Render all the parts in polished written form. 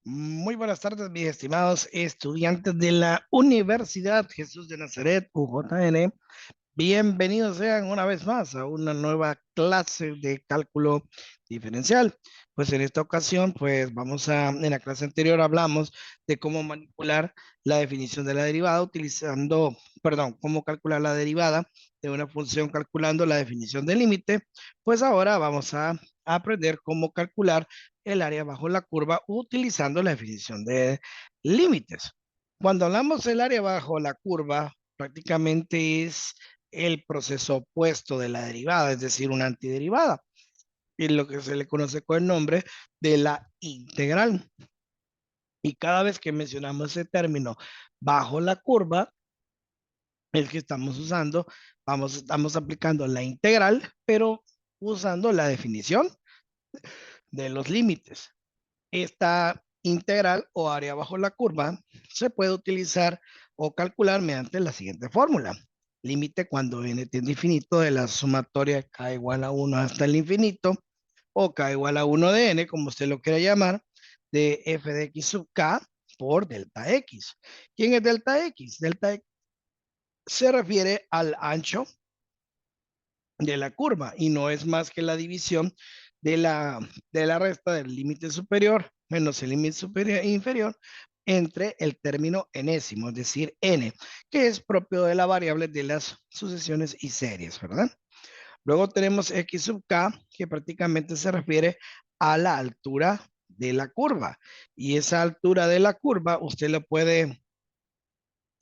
Muy buenas tardes, mis estimados estudiantes de la Universidad Jesús de Nazaret, UJN. Bienvenidos sean una vez más a una nueva clase de cálculo diferencial. Pues en esta ocasión, en la clase anterior hablamos de cómo manipular la definición de la derivada cómo calcular la derivada de una función calculando la definición del límite. Pues ahora vamos a aprender cómo calcular el área bajo la curva utilizando la definición de límites. Cuando hablamos del área bajo la curva, prácticamente es el proceso opuesto de la derivada, es decir, una antiderivada, y lo que se le conoce con el nombre de la integral. Y cada vez que mencionamos ese término bajo la curva, es que estamos aplicando la integral, pero usando la definición de los límites. Esta integral o área bajo la curva se puede utilizar o calcular mediante la siguiente fórmula. Límite cuando n tiende a infinito de la sumatoria k igual a 1 hasta el infinito o k igual a 1 de n, como usted lo quiera llamar, de f de x sub k por delta x. ¿Quién es delta x? Delta x se refiere al ancho de la curva y no es más que la división de la resta del límite superior menos el límite superior e inferior entre el término enésimo, es decir, n, que es propio de la variable de las sucesiones y series, ¿verdad? Luego tenemos x sub k, que prácticamente se refiere a la altura de la curva. Y esa altura de la curva usted lo puede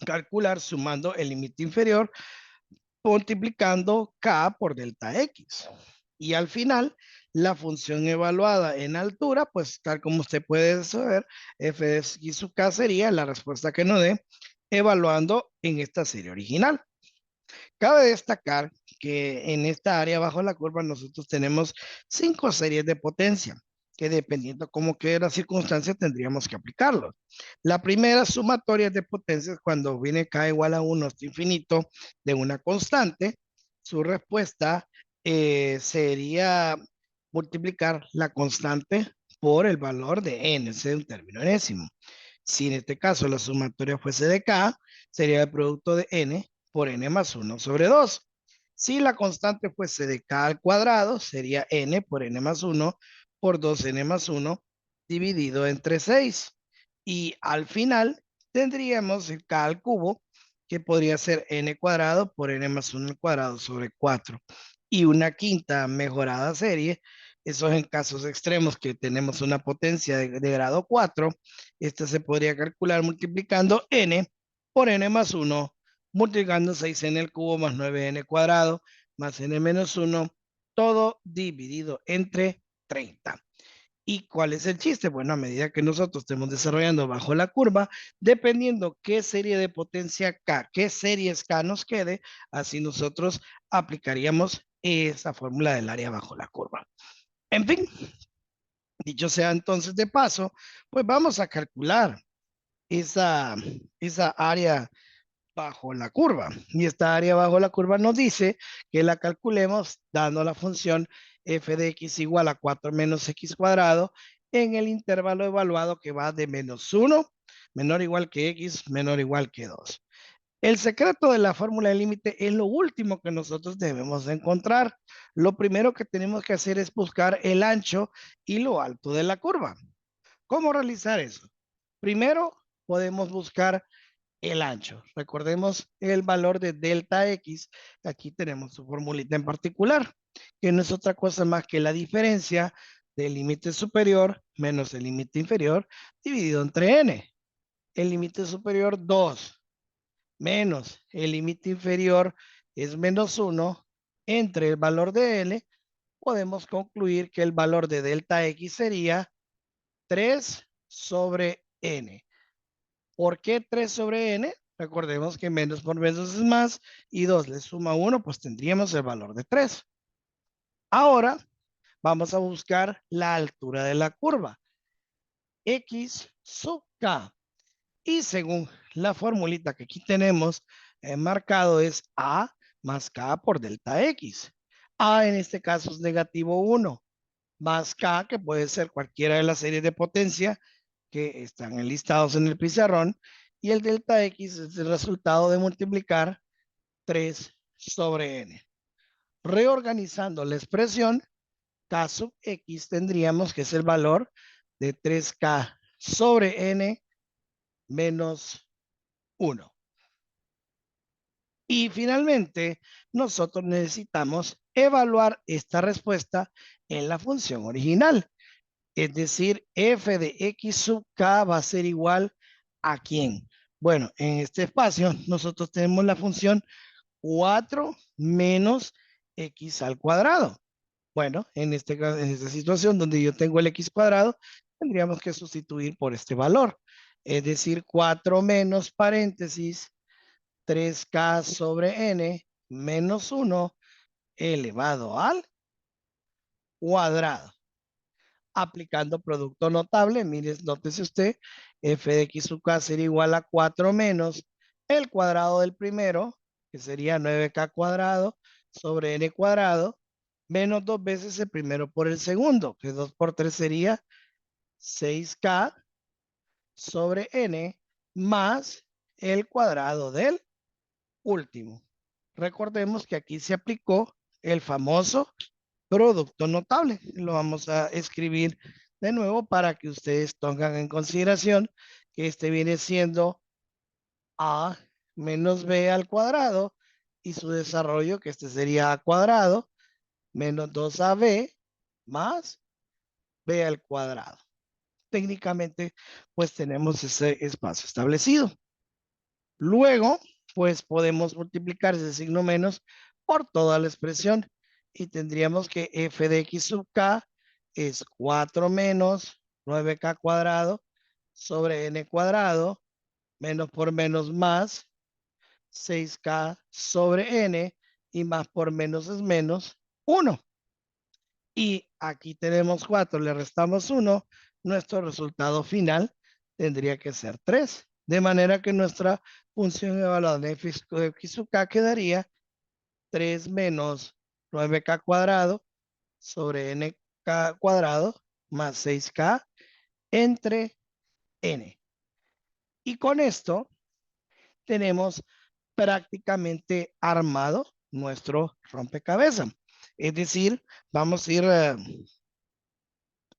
calcular sumando el límite inferior multiplicando k por delta x. Y al final, la función evaluada en altura, pues tal como usted puede saber, f de x sub k sería la respuesta que nos dé evaluando en esta serie original. Cabe destacar que en esta área bajo la curva nosotros tenemos 5 series de potencia, que dependiendo cómo quede la circunstancia tendríamos que aplicarlo. La primera sumatoria de potencias cuando viene k igual a 1 hasta infinito de una constante, su respuesta sería multiplicar la constante por el valor de n, ese es un término enésimo. Si en este caso la sumatoria fuese de k, sería el producto de n por n más 1 sobre 2. Si la constante fuese de k al cuadrado, sería n por n más 1 por 2n más 1 dividido entre 6. Y al final tendríamos el k al cubo, que podría ser n cuadrado por n más 1 al cuadrado sobre 4. Y una quinta mejorada serie, eso es en casos extremos que tenemos una potencia de grado 4. Esta se podría calcular multiplicando n por n más 1 multiplicando 6n al cubo más 9n cuadrado más n menos 1, todo dividido entre 30. ¿Y cuál es el chiste? Bueno, a medida que nosotros estemos desarrollando bajo la curva, dependiendo qué serie de potencia K, qué series K nos quede, así nosotros aplicaríamos esa fórmula del área bajo la curva. En fin, dicho sea entonces de paso, pues vamos a calcular esa, esa área bajo la curva. Y esta área bajo la curva nos dice que la calculemos dando la función f de x igual a 4 menos x cuadrado en el intervalo evaluado que va de menos 1, menor o igual que x, menor o igual que 2. El secreto de la fórmula de límite es lo último que nosotros debemos encontrar. Lo primero que tenemos que hacer es buscar el ancho y lo alto de la curva. ¿Cómo realizar eso? Primero, podemos buscar el ancho. Recordemos el valor de delta X. Aquí tenemos su formulita en particular, que no es otra cosa más que la diferencia del límite superior menos el límite inferior dividido entre n. El límite superior 2 menos el límite inferior es menos 1 entre el valor de n. Podemos concluir que el valor de delta X sería 3 sobre n. ¿Por qué 3 sobre n? Recordemos que menos por menos es más y 2 le suma 1, pues tendríamos el valor de 3. Ahora vamos a buscar la altura de la curva, x sub k. Y según la formulita que aquí tenemos marcado es a más k por delta x. A en este caso es negativo 1, más k que puede ser cualquiera de las series de potencia que están enlistados en el pizarrón, y el delta X es el resultado de multiplicar 3 sobre n. Reorganizando la expresión, K sub X tendríamos que es el valor de 3K sobre n menos 1. Y finalmente, nosotros necesitamos evaluar esta respuesta en la función original. Es decir, f de x sub k va a ser igual a ¿quién? Bueno, en este espacio nosotros tenemos la función 4 menos x al cuadrado. Bueno, en esta situación donde yo tengo el x cuadrado, tendríamos que sustituir por este valor. Es decir, 4 menos paréntesis 3k sobre n menos 1 elevado al cuadrado. Aplicando producto notable, mire, nótese usted, f de x sub k sería igual a 4 menos el cuadrado del primero, que sería 9k cuadrado sobre n cuadrado, menos 2 veces el primero por el segundo, que 2 por 3 sería 6k sobre n más el cuadrado del último. Recordemos que aquí se aplicó el famoso producto notable. Lo vamos a escribir de nuevo para que ustedes tengan en consideración que este viene siendo a menos b al cuadrado y su desarrollo, que este sería a cuadrado, menos 2ab más b al cuadrado. Técnicamente, pues tenemos ese espacio establecido. Luego, pues podemos multiplicar ese signo menos por toda la expresión y tendríamos que f de x sub k es 4 menos 9k cuadrado sobre n cuadrado, menos por menos más 6k sobre n, y más por menos es menos 1. Y aquí tenemos 4, le restamos 1, nuestro resultado final tendría que ser 3. De manera que nuestra función evaluada de x sub k quedaría 3 menos 9k cuadrado sobre nk cuadrado más 6k entre n. Y con esto tenemos prácticamente armado nuestro rompecabezas. Es decir, vamos a ir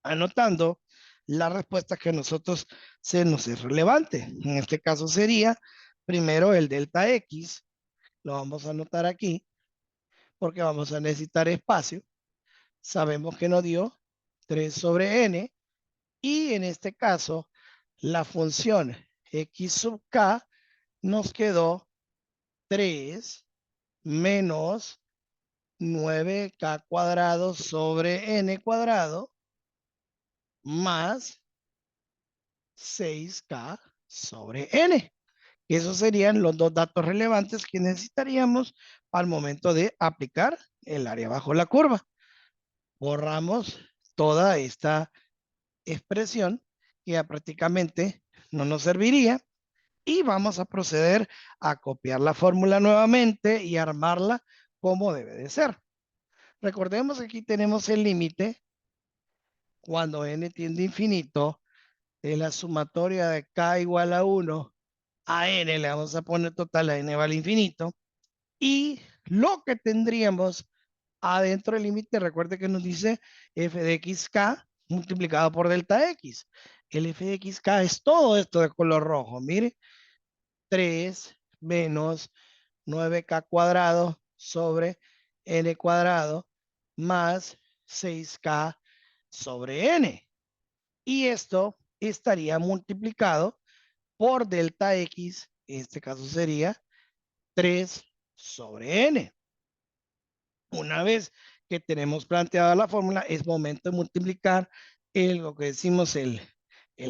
anotando la respuesta que a nosotros se nos es relevante. En este caso sería primero el delta X, lo vamos a anotar aquí porque vamos a necesitar espacio. Sabemos que nos dio 3 sobre n, y en este caso la función x sub k nos quedó 3 menos 9k cuadrado sobre n cuadrado más 6k sobre n. Esos serían los dos datos relevantes que necesitaríamos al momento de aplicar el área bajo la curva. Borramos toda esta expresión que ya prácticamente no nos serviría, y vamos a proceder a copiar la fórmula nuevamente y armarla como debe de ser. Recordemos que aquí tenemos el límite cuando n tiende a infinito de la sumatoria de k igual a 1 a n, le vamos a poner total a n vale infinito, y lo que tendríamos adentro del límite, recuerde que nos dice f de xk multiplicado por delta x. El f de xk es todo esto de color rojo, mire, 3 menos 9k cuadrado sobre n cuadrado más 6k sobre n. Y esto estaría multiplicado por delta x, en este caso sería 3 sobre n. Una vez que tenemos planteada la fórmula, es momento de multiplicar lo que decimos el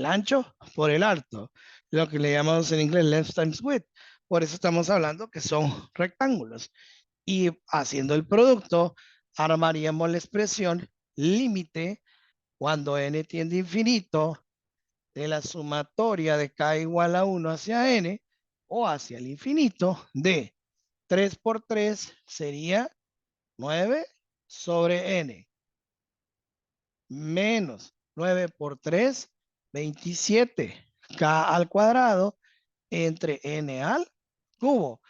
ancho por el alto, lo que le llamamos en inglés length times width. Por eso estamos hablando que son rectángulos. Y haciendo el producto, armaríamos la expresión límite cuando n tiende a infinito de la sumatoria de k igual a 1 hacia n o hacia el infinito de 3 por 3 sería 9 sobre n menos 9 por 3 27k al cuadrado entre n al cubo.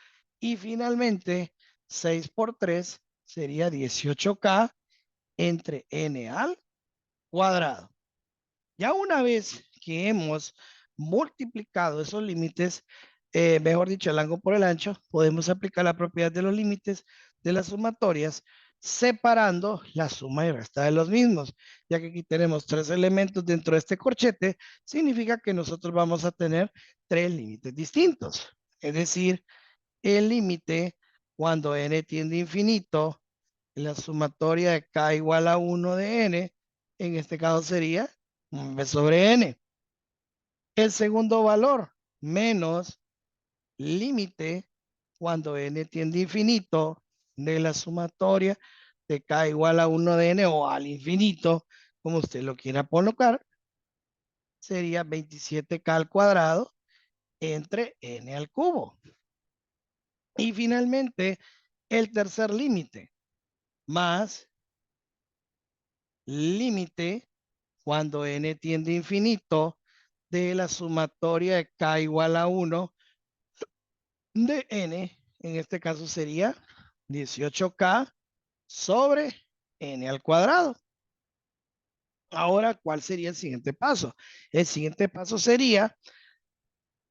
Y finalmente, 6 por 3 sería 18k entre n al cuadrado. Ya una vez que hemos multiplicado esos límites, mejor dicho, el largo por el ancho, podemos aplicar la propiedad de los límites de las sumatorias separando la suma y resta de los mismos. Ya que aquí tenemos tres elementos dentro de este corchete, significa que nosotros vamos a tener tres límites distintos. Es decir, el límite cuando n tiende a infinito, la sumatoria de k igual a 1 de n, en este caso sería b sobre n. El segundo valor, menos límite cuando n tiende a infinito de la sumatoria de k igual a 1 de n o al infinito, como usted lo quiera colocar, sería 27k al cuadrado entre n al cubo. Y finalmente, el tercer límite, más límite cuando n tiende a infinito de la sumatoria de k igual a 1 de n, en este caso sería 18k sobre n al cuadrado. Ahora, ¿cuál sería el siguiente paso? El siguiente paso sería,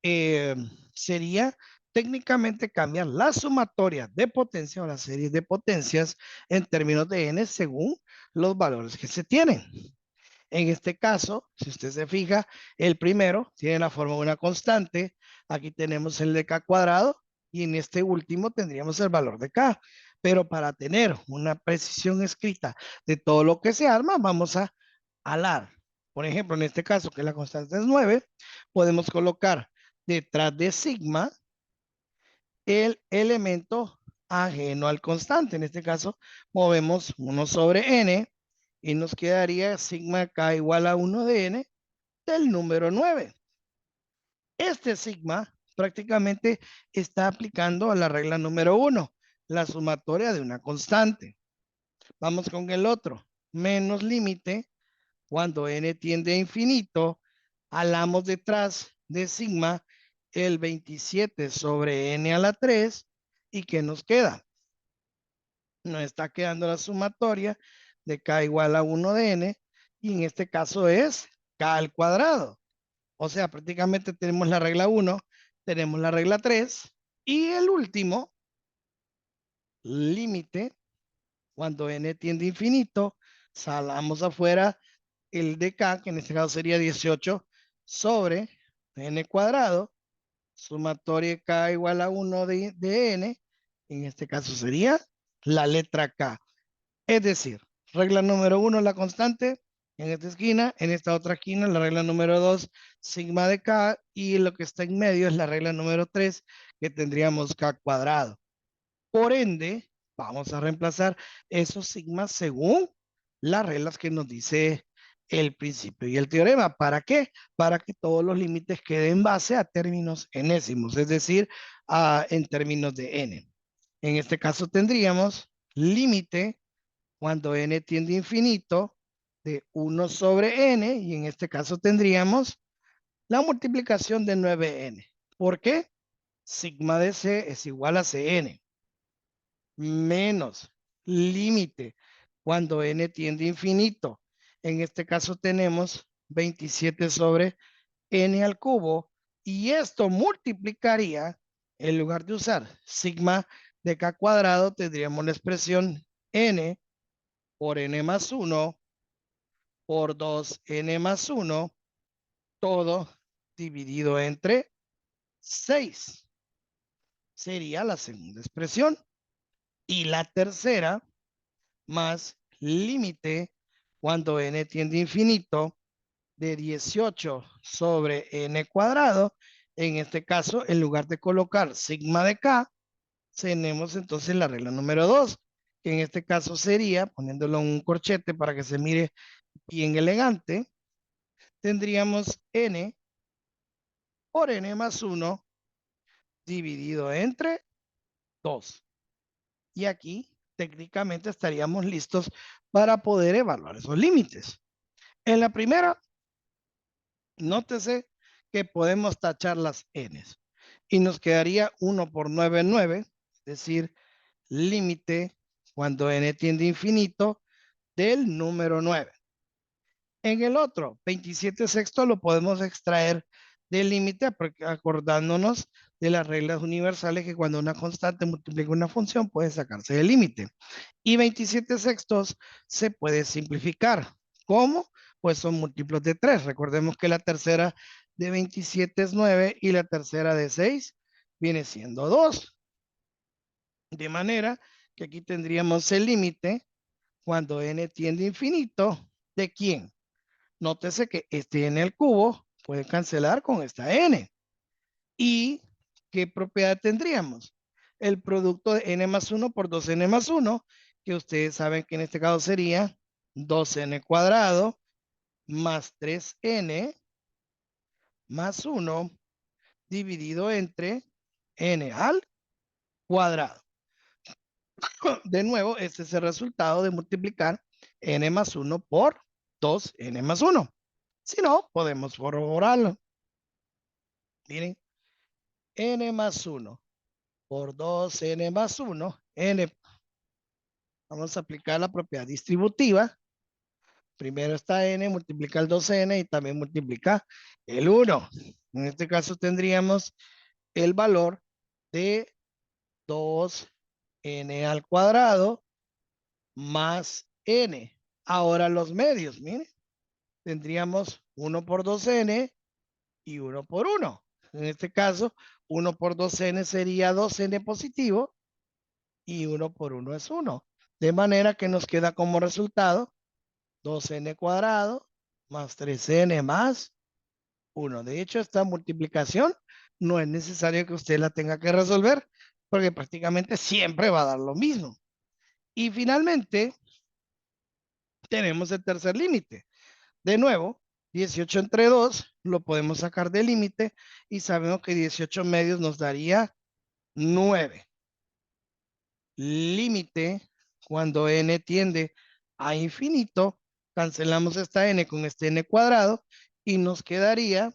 eh, sería técnicamente cambiar la sumatoria de potencia o la serie de potencias en términos de n según los valores que se tienen. En este caso, si usted se fija, el primero tiene la forma de una constante. Aquí tenemos el de k cuadrado y en este último tendríamos el valor de k. Pero para tener una precisión escrita de todo lo que se arma, vamos a alar. Por ejemplo, en este caso, que la constante es 9, podemos colocar detrás de sigma el elemento ajeno al constante. En este caso, movemos 1 sobre n y nos quedaría sigma k igual a 1 de n del número 9. Este sigma prácticamente está aplicando a la regla número 1, la sumatoria de una constante. Vamos con el otro, menos límite cuando n tiende a infinito, alamos detrás de sigma el 27 sobre n a la 3 y ¿qué nos queda? Nos está quedando la sumatoria de k igual a 1 de n y en este caso es k al cuadrado. O sea, prácticamente tenemos la regla 1, tenemos la regla 3 y el último límite cuando n tiende a infinito, salamos afuera el de k, que en este caso sería 18 sobre n cuadrado, sumatoria k igual a 1 de n, en este caso sería la letra k. Es decir, regla número 1, la constante, en esta esquina, en esta otra esquina, la regla número 2, sigma de k, y lo que está en medio es la regla número 3, que tendríamos k cuadrado. Por ende, vamos a reemplazar esos sigmas según las reglas que nos dice el principio y el teorema. ¿Para qué? Para que todos los límites queden en base a términos enésimos, es decir, en términos de n. En este caso tendríamos límite cuando n tiende a infinito de 1 sobre n, y en este caso tendríamos la multiplicación de 9n. ¿Por qué? Sigma de c es igual a cn menos límite cuando n tiende a infinito. En este caso tenemos 27 sobre n al cubo y esto multiplicaría, en lugar de usar sigma de k cuadrado, tendríamos la expresión n por n más 1 por 2n más 1, todo dividido entre 6. Sería la segunda expresión. Y la tercera, más límite cuando n tiende a infinito de 18 sobre n cuadrado. En este caso, en lugar de colocar sigma de k, tenemos entonces la regla número 2, que en este caso sería, poniéndolo en un corchete para que se mire bien elegante, tendríamos n por n más 1 dividido entre 2. Y aquí técnicamente estaríamos listos para poder evaluar esos límites. En la primera, Nótese que podemos tachar las n's y nos quedaría 1 por 9, 9, es decir, límite cuando n tiende a infinito del número 9. En el otro, 27 sextos lo podemos extraer del límite acordándonos de las reglas universales que cuando una constante multiplica una función puede sacarse del límite. Y 27 sextos se puede simplificar. ¿Cómo? Pues son múltiplos de 3. Recordemos que la tercera de 27 es 9 y la tercera de 6 viene siendo 2. De manera que aquí tendríamos el límite cuando n tiende a infinito. ¿De quién? Nótese que este n al cubo puede cancelar con esta n. ¿Y qué propiedad tendríamos? El producto de n más 1 por 2n más 1, que ustedes saben que en este caso sería 2n cuadrado más 3n más 1 dividido entre n al cuadrado. De nuevo, este es el resultado de multiplicar n más 1 por 2n más 1. Si no, podemos corroborarlo. Miren, n más 1 por 2n más 1, n, vamos a aplicar la propiedad distributiva. Primero está n, multiplica el 2n y también multiplica el 1. En este caso tendríamos el valor de 2n al cuadrado más n. Ahora los medios, miren, tendríamos 1 por 2n y 1 por 1. En este caso, 1 por 2n sería 2n positivo y 1 por 1 es 1. De manera que nos queda como resultado 2n cuadrado más 3n más 1. De hecho, esta multiplicación no es necesario que usted la tenga que resolver porque prácticamente siempre va a dar lo mismo. Y finalmente, tenemos el tercer límite. De nuevo, 18 entre 2 lo podemos sacar del límite y sabemos que 18 medios nos daría 9. Límite cuando n tiende a infinito, cancelamos esta n con este n cuadrado y nos quedaría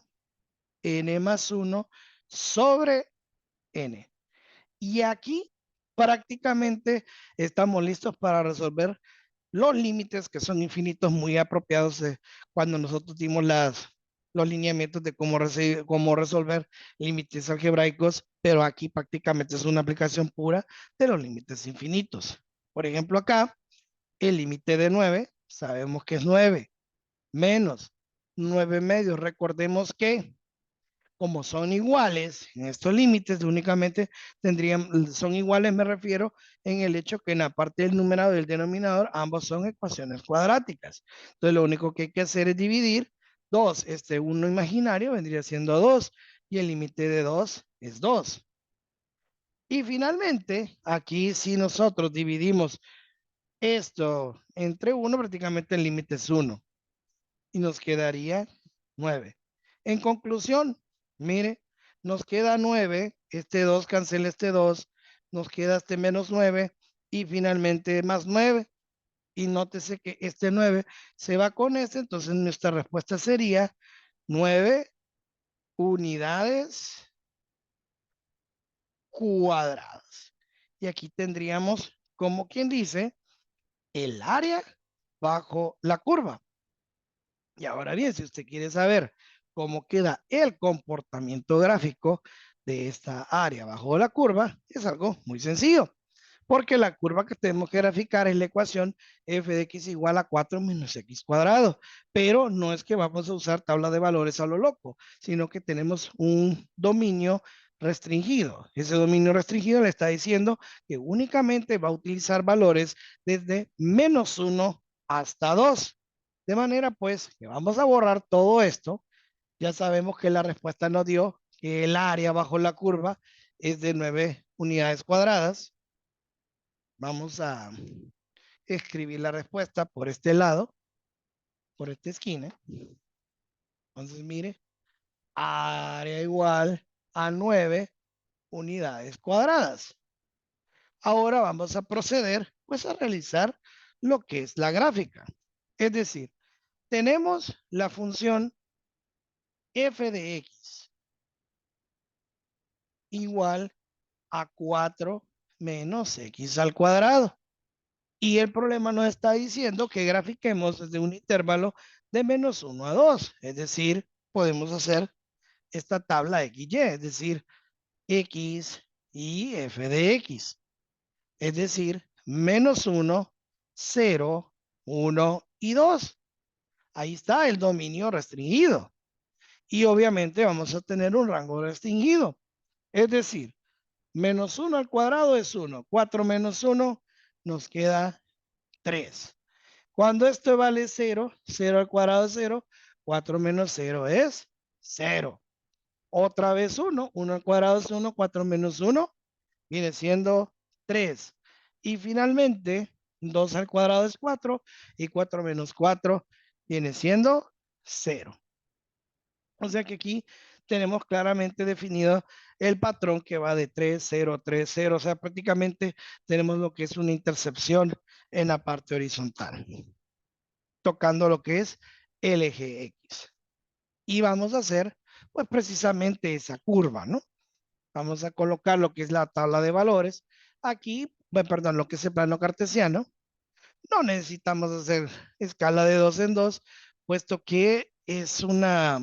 n más 1 sobre n. Y aquí prácticamente estamos listos para resolver los límites que son infinitos muy apropiados cuando nosotros dimos los lineamientos de cómo resolver límites algebraicos, pero aquí prácticamente es una aplicación pura de los límites infinitos. Por ejemplo, acá el límite de 9, sabemos que es 9 menos 9 medios. Recordemos que como son iguales en estos límites, únicamente son iguales, me refiero en el hecho que en la parte del numerador y el denominador ambos son ecuaciones cuadráticas. Entonces lo único que hay que hacer es dividir 2. Este 1 imaginario vendría siendo 2 y el límite de 2 es 2. Y finalmente, aquí si nosotros dividimos esto entre 1, prácticamente el límite es 1 y nos quedaría 9. En conclusión, mire, nos queda 9, este 2 cancela este 2, nos queda este menos 9 y finalmente más 9. Y nótese que este 9 se va con este, entonces nuestra respuesta sería 9 unidades cuadradas. Y aquí tendríamos, como quien dice, el área bajo la curva. Y ahora bien, si usted quiere saber cómo queda el comportamiento gráfico de esta área bajo la curva, es algo muy sencillo, porque la curva que tenemos que graficar es la ecuación f de x igual a 4 menos x cuadrado, pero no es que vamos a usar tabla de valores a lo loco, sino que tenemos un dominio restringido. Ese dominio restringido le está diciendo que únicamente va a utilizar valores desde menos 1 hasta 2. De manera pues que vamos a borrar todo esto. Ya sabemos que la respuesta nos dio que el área bajo la curva es de 9 unidades cuadradas. Vamos a escribir la respuesta por este lado, por esta esquina. Entonces, mire, área igual a 9 unidades cuadradas. Ahora vamos a proceder pues a realizar lo que es la gráfica. Es decir, tenemos la función f de x igual a 4 menos x al cuadrado. Y el problema nos está diciendo que grafiquemos desde un intervalo de menos 1 a 2. Es decir, podemos hacer esta tabla XY, es decir, x y f de x. Es decir, menos 1, 0, 1 y 2. Ahí está el dominio restringido. Y obviamente vamos a tener un rango restringido. Es decir, menos 1 al cuadrado es 1. 4 menos 1 nos queda 3. Cuando esto vale 0, 0 al cuadrado es 0. 4 menos 0 es 0. Otra vez 1. 1 al cuadrado es 1. 4 menos 1 viene siendo 3. Y finalmente, 2 al cuadrado es 4 y 4 menos 4 viene siendo 0. O sea que aquí tenemos claramente definido el patrón que va de 3, 0, 3, 0. O sea, prácticamente tenemos lo que es una intercepción en la parte horizontal, tocando lo que es el eje X. Y vamos a hacer, pues precisamente esa curva, ¿no? Vamos a colocar lo que es la tabla de valores. Aquí, perdón, lo que es el plano cartesiano. No necesitamos hacer escala de 2 en 2, puesto que es una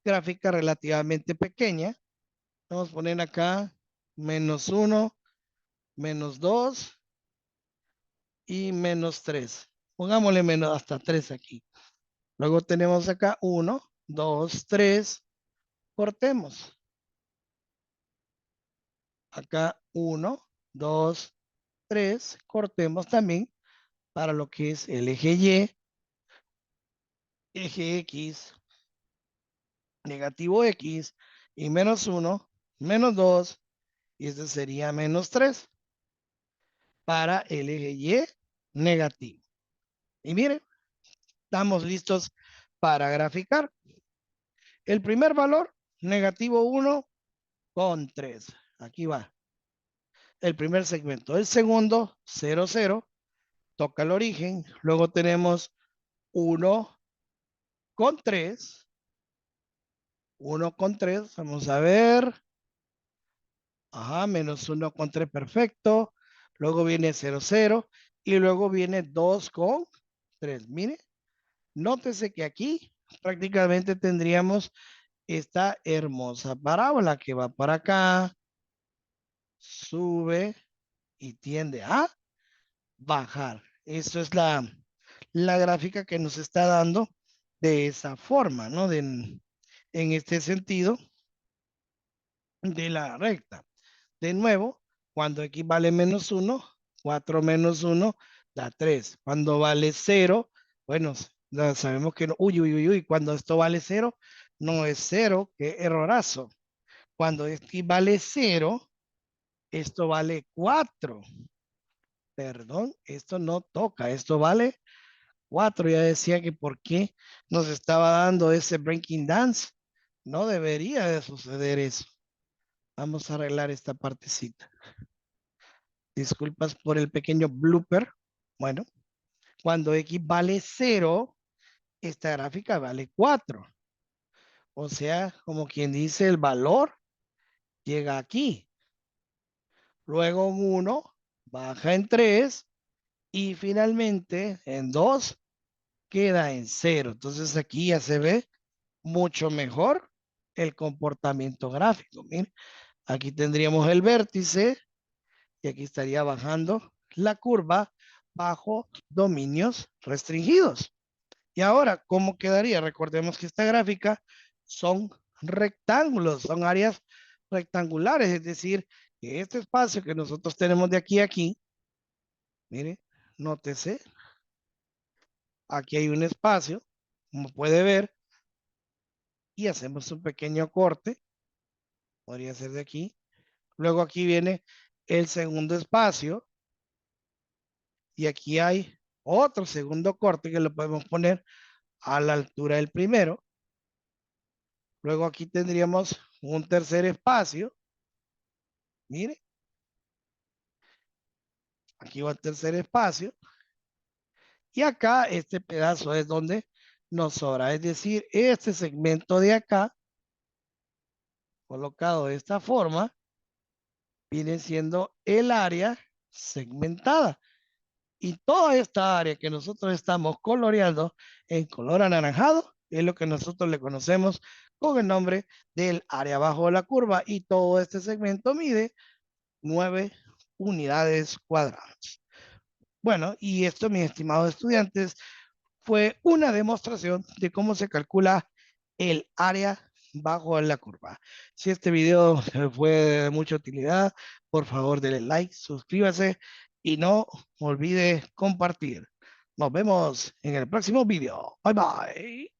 gráfica relativamente pequeña. Vamos a poner acá menos 1, menos 2 y menos 3. Pongámosle menos hasta 3 aquí. Luego tenemos acá 1, 2, 3. Cortemos. Acá 1, 2, 3. Cortemos también para lo que es el eje Y, eje X, negativo X y menos 1, menos 2 y este sería menos 3 para el eje Y negativo. Y miren, estamos listos para graficar. El primer valor, negativo 1 con 3. Aquí va. El primer segmento. El segundo, 0, 0. Toca el origen. Luego tenemos 1 con 3. 1 con 3. Vamos a ver. Ajá, menos 1 con 3, perfecto. Luego viene 0, 0. Y luego viene 2 con 3. Mire, nótese que aquí prácticamente tendríamos esta hermosa parábola que va para acá, sube y tiende a bajar. Eso es la gráfica que nos está dando de esa forma, ¿no? En este sentido de la recta. De nuevo, cuando x vale menos 1, 4 menos 1 da 3. Cuando vale 0, bueno, ya sabemos que no. Uy, uy, uy, uy, cuando esto vale 0, no es 0, qué errorazo. Cuando x vale 0, esto vale 4. Perdón, esto no toca, esto vale 4. Ya decía que por qué nos estaba dando ese breaking dance. No debería de suceder eso. Vamos a arreglar esta partecita. Disculpas por el pequeño blooper. Bueno, cuando x vale 0, esta gráfica vale 4. O sea, como quien dice, el valor llega aquí. Luego en 1, baja en 3 y finalmente en 2 queda en 0. Entonces aquí ya se ve mucho mejor el comportamiento gráfico. Miren, aquí tendríamos el vértice y aquí estaría bajando la curva bajo dominios restringidos. Y ahora, ¿cómo quedaría? Recordemos que esta gráfica son rectángulos, son áreas rectangulares, es decir, que este espacio que nosotros tenemos de aquí a aquí, mire, nótese, aquí hay un espacio, como puede ver, y hacemos un pequeño corte, podría ser de aquí. Luego aquí viene el segundo espacio, y aquí hay otro segundo corte que lo podemos poner a la altura del primero. Luego aquí tendríamos un tercer espacio. Mire, aquí va el tercer espacio. Y acá este pedazo es donde nos sobra. Es decir, este segmento de acá colocado de esta forma, viene siendo el área segmentada. Y toda esta área que nosotros estamos coloreando en color anaranjado es lo que nosotros le conocemos con el nombre del área bajo la curva. Y todo este segmento mide 9 unidades cuadradas. Bueno, y esto, mis estimados estudiantes, fue una demostración de cómo se calcula el área bajo la curva. Si este video fue de mucha utilidad, por favor denle like, suscríbase y no olvide compartir. Nos vemos en el próximo video. Bye bye.